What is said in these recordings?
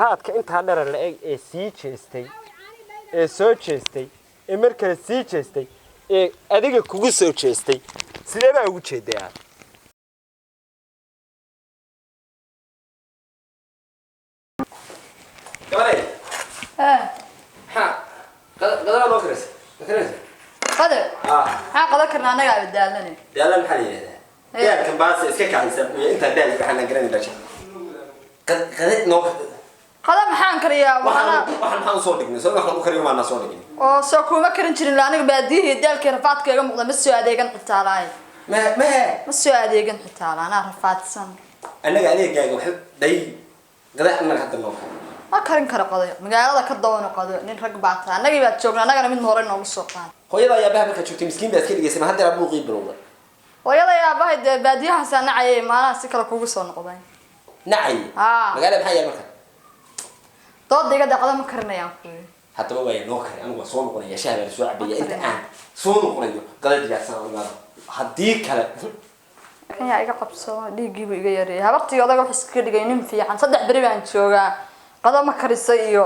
هادك أنت هذا اللي سيجستي سوتشستي مركز سيجستي أديك كوجو سوتشستي سلبا وجهي ده كمالي ها قدر ما كرس قدر ها قدر كنا أنا قاعد بدالني دالن محلي يا كم باس إسكك على سب أنت دالك إحنا قرينا درجة قدرت نوع قدر محن كريا waxaan soo dhignay soo waxaan u kariyo maana soo dhignay oo soo kuma karin jirin la aniga baadihi dalka rafaadka iga muuqda ma soo adeegan xitaa laay ma soo adeegan xitaa la ana rafaadsan anaga adeegaaga wax day gadaa anaga hadda noo ma karin kara qado magaalada ka dawano qado nin rag baata anaga baad joogna anagana mid hore noogu soo qaan hooyada ayaa baa marka joogtay miskiin baa iska dhigaysay ma hadda aad buuqii bilowda hooyada ayaa baa baadiyaha sanacay maana si kala kugu soo noqday nacay magaalada maxay marka dood diga daqada ma karinayaan ku haddaba way noo kari anigu soo noqonaya shahar soo cabiya inta aan soo noqonayo qadad digaagsan oo gaar hadii kale ayaa iga qabso dhiigiiba iga yareeyay habartii odaga wax iska dhigay nin fiican saddex bari baan joogaa qada ma karisay iyo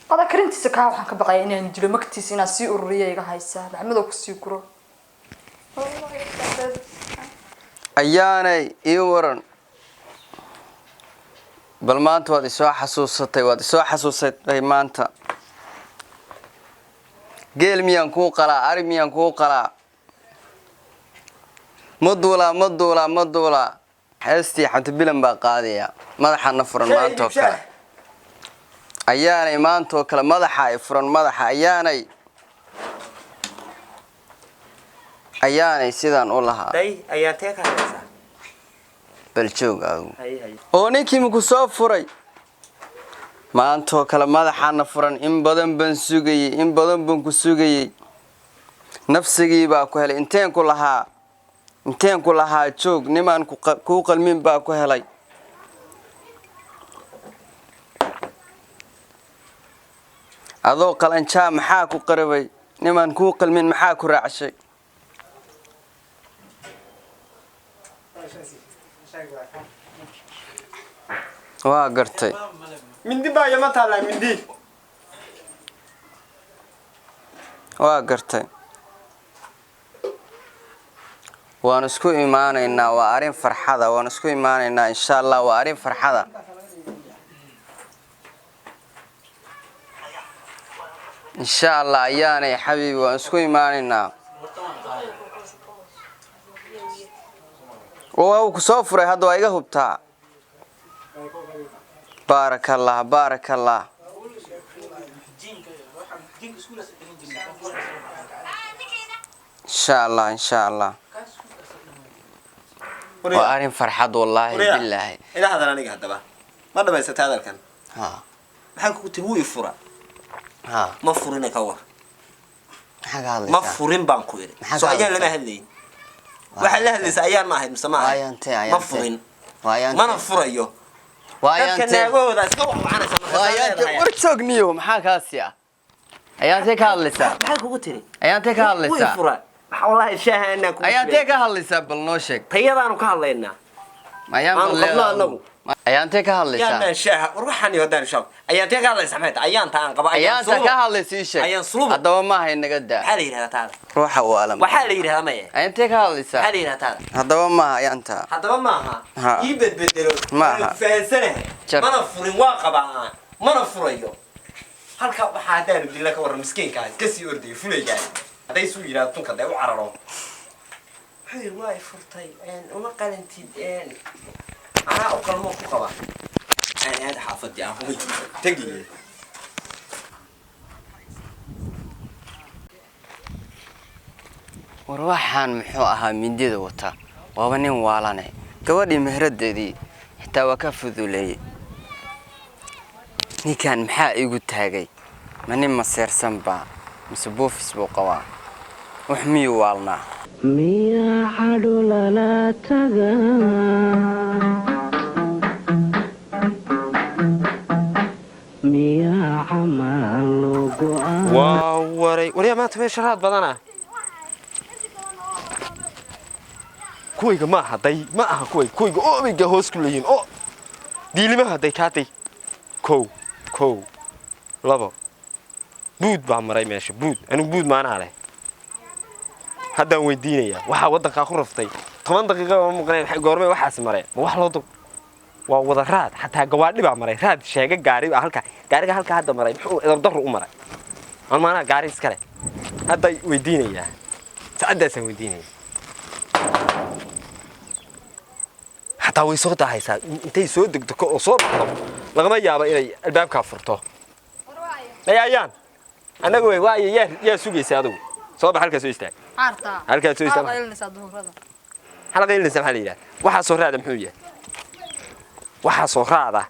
qada karintiisa ka waxaan ka baqay inaan jiro magtiisa inaan si ururiyo iga haysa maxamedo ku sii guro ayaanay ii waran bal maanta waad isoo xasuusatay maanta geel miyaan kuu qalaa ari miyaan kuu qalaa ma duula heestii xabta bilan baa qaadaya madaxana furan maantoo kale ayaanay maantoo kale madaxa ay furan madaxa ayaanay sidaan u lahaa ayaa teeka haysa baljoog oo ninkii ku soo furay maantoo kale madaxana furan in badan baan ku sugayay nafsigii baa ku helay inteen ku lahaa joog nimaan ku qalmin baa ku helay adoo qalanjaa maxaa ku qarabay nimaan ku qalmin maxaa ku raacshay waa gartay mindi baa yama taala mindi waa gartay waan isku imaanaynaa waa arin farxada waan isku imaanaynaa insha Allah waa arin farxada insha Allah ayaanay xabiibi waan isku imaanaynaa oo ku soo furay hadda waa iga hubtaa barakallah إن شاء الله وأرين فرحة والله بالله إلى هذا أنا نيجي هذا ما ده بس هذا كان maxaan ku tihi fura ma furin ka war ma furin baan ku yiri soo ayaan lama hadlay waxa la hadlaysa ayaan ma ahayd mismaa ma furin mana furayo kanagooda iska waxaanaysa wartogniyo maxaa kaasiya ayaantee ka hadlaysaa maxaa kugu tiri ayaantee ka hadlaysaa fura wallahi shaahana ku ayaantee ka hadlaysaa bal noo sheeg tayadaanu ka hadlaynaa ayaantee ka hadlaysaa yaa shaaha ruuxani wadaan shaab ayaantee ka hadlaysaa maxay ayaanta aan qaba ayaanta ka hadlaysii sheeg hadaba ma ahay naga daa waxa la yiraahdaa taada ruuxa waalam waxa la yiraahdaa ma ayaantee ka hadlaysaa waxa la yiraahdaa taada hadaba ma ayaanta hadaba ma aha ii bedbedelo fahansanahay mana furin waa qabaa mana furayo halka waxa hadaan dilaa ka waran miskiinka iska sii orday fulayay haday suu yiraahdo tunka day u cararo hay way furtay uma qalantid أنا أقول ما فوق بقى أنا هذا حافظ يا أخوي تجي وروحان محوها من ديد وتا وابنين والانه gabadhii mehradeedii xitaa waa ka fudulay ninkan maxaa igu taagay manin ma seersan ba mise boofis buu qabaa wax miyuu waalnaa miya xadula la taga miya xamaalo go'an waa waray maanta meesha raad badana kuwiga ma aha kuwiga oobiga hoos ku leeyihiin oo diilimaha haday kaatay كو لبا بود baa maray meesha بود anu بود maana leh haddaan weydiinaya waxa wadanka ku raftay 10 daqiiqo oo maqneen goormay waxaas maray ma wax loo dog waa wada raad xataa gawaadhi baa maray raad sheega gaari halka gaariga halka hadda maray muxuu idar dar u maray aan maana gaari iska leh hadda weydiinaya saacadaasaan weydiinaya hataa way soo daahaysaa intay soo degto oo soo baxdo lagama yaabo inay albaabka furto ayaan anagu way yaa sugaysaa adigu soo bax halka soo istaag halka soo istaag halka ilaa maxaa leeyahay waxa soo raada muxuu yahay waxa soo raada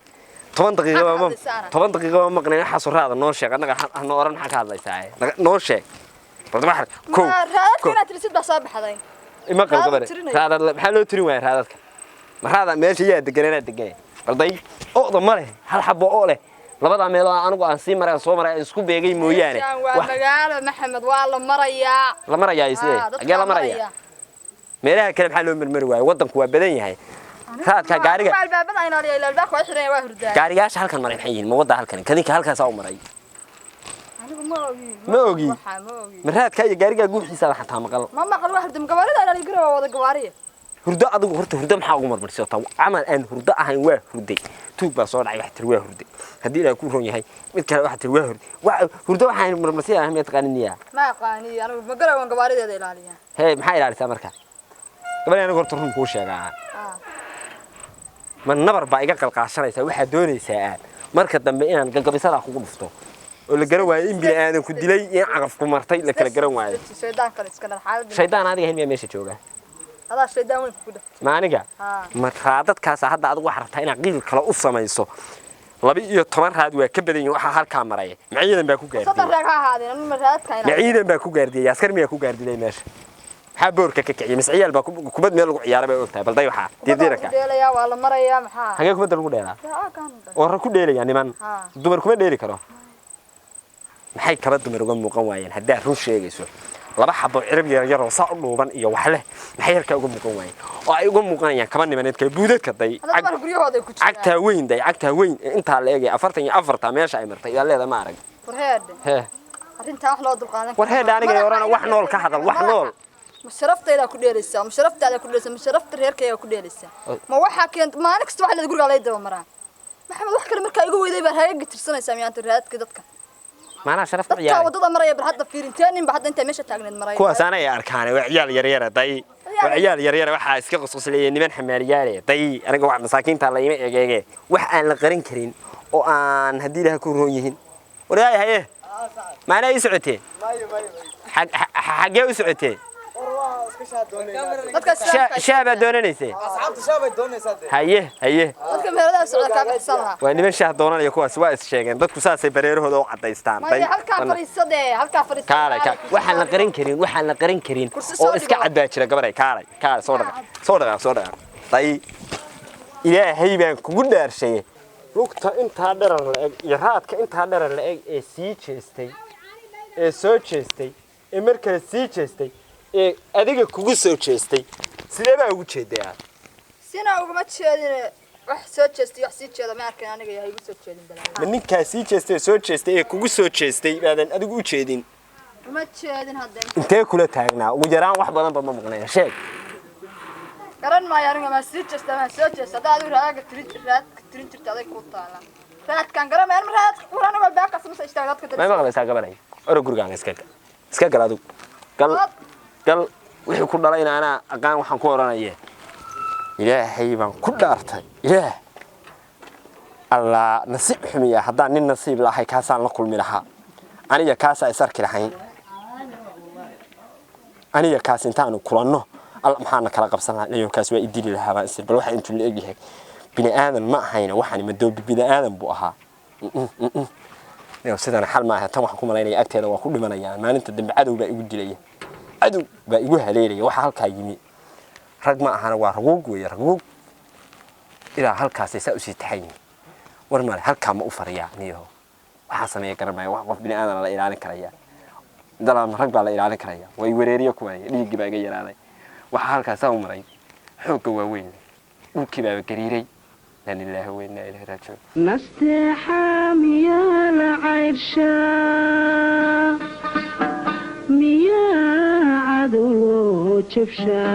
10 daqiiqo ma maqneen waxa soo raada noo sheeg anaga aan oran maxaa ka hadlaysaa noo sheeg badbax ko raadadka tirsid baa soo baxday ima qalqabare raadad maxaa loo tirin waayay raadadka marada meesha yaa deganaa deganay balday oo male hal xabo oo leh labada meel oo anigu aan sii maray soo maray isku beegay mooyaane waa magaalo maxamed waa la marayaa isee agee la marayaa meelaha kale maxaa loo marmari waayay wadanku waa badan yahay raadka gaariga albaabada ayna leeyahay albaabka waa xireen waa hurdaa gaarigaasha halkan maray maxay yihiin ma wada halkan kadinka halkaas oo maray anigu ma ogi maraadka iyo gaariga guuxiisa xataa maqal ma maqal waa hurdam gawaarida la giro waa wada gawaariye hurdo adigu horta hurdo maxaa ugu marmarsiyo taa amal aan hurdo ahayn waa hurday tuug baa soo dhacay wax tir waa hurday hadii la ku roon yahay mid kale wax tir waa hurday hurdo waxaan marmarsiyo ahayn mid qaniya ma qaani anigu ma garawan gawaarideeda ilaaliya hey maxay ilaalisaa marka gabadha anigu horta run ku sheegaa man nabar baa iga qalqaashanaysa waxa doonaysaa marka dambe inaan gagabisada kugu dhufto oo la garan waayo in bini'aadan ku dilay in caqaf ku martay la kala garan waayo shaydaan kale iska dhar xaalad shaydaan adiga hayn meesha jooga هذا شيء داوين كده ما أنيقا ما رادت كاس هذا أدو واحد رتين عقيل كلا قصة ما يسو لبي يطمر هذا وكبدين وحال كاميرا معيدا باكو جاردي صدق هذا أنا مرات كاين معيدا باكو جاردي ياسكر مياكو جاردي لي ماشي حبور كعي مسعيال باكو كبد ميل عيار بقولتها بل ضيوحة ديرك ديليا والله مرة يا محا حاجة كبد الغديرة وركو ديلي يعني من دمر كمان ديلي كرا محي كبد دمر قم مقوين هدا روش شيء يسوي laba xabo cirib yar oo saa u dhuuban iyo wax leh maxay yarka uga muuqan waayeen oo ay uga muuqanayaan kaba nimaneedka buudadka day agta weyn inta la eegay 44 meesha ay martay ila leeda ma arag arinta wax loo dulqaadan warheed aniga orana wax nool ka hadal wax nool musharafteeda ku dheelaysaa musharafta reerkayga ku dheelaysaa ma waxa keent maalin kasta wax la guriga la daba maraa maxamed wax kale markaa igu weyday baa haaga tirsanaysaa miyaanta raadka dadka معنا شرفت عيال ودada maraya bar hadda fiirinteen ba hadda inta meesha taagneed maray kuwaas aanay arkaan ciyaal yar day ciyaal yar waxa iska qosqosleeyay niman xamaaliyaale day aniga wax masaakiinta la yima egeege wax aan la qarin karin oo aan hadii ilaha ku roon yihiin waraay haye maana ay socoteen xagee u socoteen شابة دونانيسي أصحاب شابة دونيسات هيه dadka meelada socda ka baxsan laha waa niman shaah doonanaya kuwaas waa is sheegeen dadku saasay bareerahooda u cadaystaan bay halka fariisade kaalay waxaan la qarin karin oo iska cadaa jira gabaray kaalay soo dhaqa tay ilaahay baan kugu dhaarshay lugta inta dharar la eg iyo raadka inta dharar la eg ee sii jeestay ee soo jeestay ee markale sii jeestay ee adiga kugu soo jeestay sidee baa ugu jeedaa sina ugu jeedin wax soo jeestay wax sii jeedo ma arkin aniga yahay ugu soo jeedin balaa ma ninka sii jeestay ee kugu soo jeestay baadan adigu u jeedin ma jeedin hadda intee kula taagnaa ugu yaraan wax badan ba ma maqnaa sheeg garan ma yaringa ma sii jeestay hada adu raaga tirin jirta aday ku taala raadkan garan ma raad quraan wal baa ka samay istaagad ka ma maqlaysaa gabaray oro gurigaan iska gal adigu gal wixii ku dhalayna ana aqaan waxaan ku oranayay ilaahay baan ku dhaartay ilaah allah nasiib xumiya haddaan nin nasiib lahay kaasaan la kulmi lahaa aniga kaasa isarki lahayn aniga kaas intaan kulanno alla maxaana kala qabsan lahayn kaas waa idili lahaa baan isir bal waxa intuu la egyahay bini aadan ma ahayna waxaan ma doobi bini aadan buu ahaa sidana xal ma aha tan waxaan ku malaynaya agteeda waa ku dhimanayaan maalinta dambe cadow baa igu dilaya cadow baa igu haleelaya waxa halkaa yimi rag ma ahana waa raguug ilaa halkaas ay saa u sii taxayin war male halkaa ma u fariyaa niyo waxa sameeya garamaya wax qof bini aadan la ilaalin karaya dalaan rag baa la ilaalin karaya way wareeriyo kuway dhiig baa iga yaraaday waxa halkaas u maray xoogga waaweyn dhulkii baa gariiray إن الله وإنا إليه راجعون نستحى ميا العيشة ميا عدو جفشا